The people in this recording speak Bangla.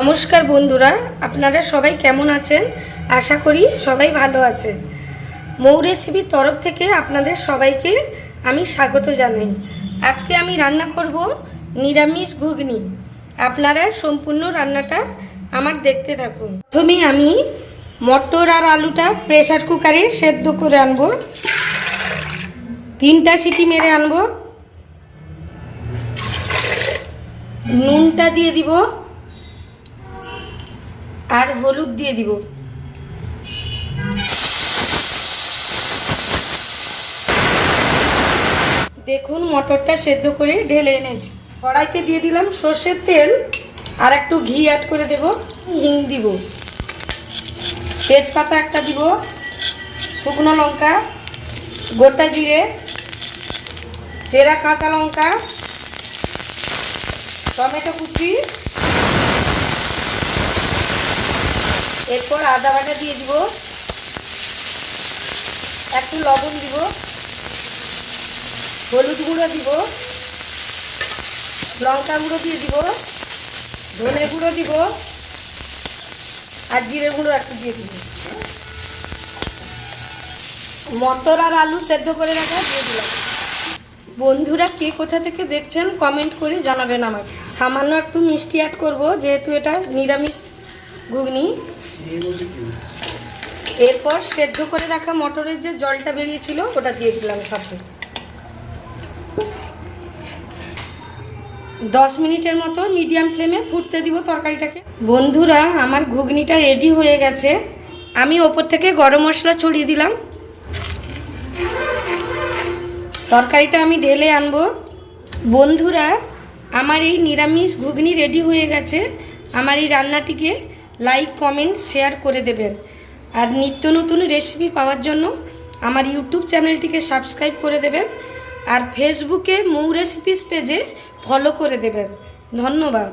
নমস্কার বন্ধুরা, আপনারা সবাই কেমন আছেন? আশা করি সবাই ভালো আছেন। মৌ রেসিপির তরফ থেকে আপনাদের সবাইকে আমি স্বাগত জানাই। আজকে আমি রান্না করব নিরামিষ ঘুগনি। আপনারা সম্পূর্ণ রান্নাটা আমার দেখতে থাকুন। প্রথমে আমি মটর আর আলুটা প্রেসার কুকারে সেদ্ধ করে আনবো। 3টা সিটি মেরে আনবো। নুনটা দিয়ে দিব আর হলুদ দিয়ে দিব। দেখুন মটরটা সেদ্ধ করে ঢেলে এনেছি। কড়াইতে দিয়ে দিলাম সর্ষের তেল আর একটু ঘি অ্যাড করে দেব। হিং দিব, তেজপাতা একটা দিব, শুকনো লঙ্কা, গোটা জিরে, চেরা কাঁচা লঙ্কা, টমেটো কুচি, এরপর আদা বাটা দিয়ে দিব, একটু লবণ দিব, হলুদ গুঁড়ো দিব, লঙ্কা গুঁড়ো দিয়ে দিব, ধনে গুঁড়ো দিব আর জিরে গুঁড়ো একটু দিয়ে দিব। মটর আর আলু সেদ্ধ করে রাখা দিয়ে দিলাম। বন্ধুরা কে কোথা থেকে দেখছেন কমেন্ট করে জানাবেন আমাকে। সামান্য একটু মিষ্টি অ্যাড করব, যেহেতু এটা নিরামিষ ঘুগনি। এরপর সেদ্ধ করে রাখা মটরের যে জলটা বেরিয়েছিল ওটা দিয়ে দিলাম সাথে। 10 মিনিটের মতো মিডিয়াম ফ্লেমে ফুটতে দিব তরকারিটাকে। বন্ধুরা আমার ঘুগনিটা রেডি হয়ে গেছে। আমি ওপর থেকে গরম মশলা ছড়িয়ে দিলাম। তরকারিটা আমি ঢেলে আনবো। বন্ধুরা আমার এই নিরামিষ ঘুগনি রেডি হয়ে গেছে। আমার এই রান্নাটিকে লাইক কমেন্ট শেয়ার করে দেবেন। আর নিত্য নতুন রেসিপি পাওয়ার জন্য আমার ইউটিউব চ্যানেলটিকে সাবস্ক্রাইব করে দেবেন। আর ফেসবুকে মৌ রেসিপিস পেজে ফলো করে দেবেন। ধন্যবাদ।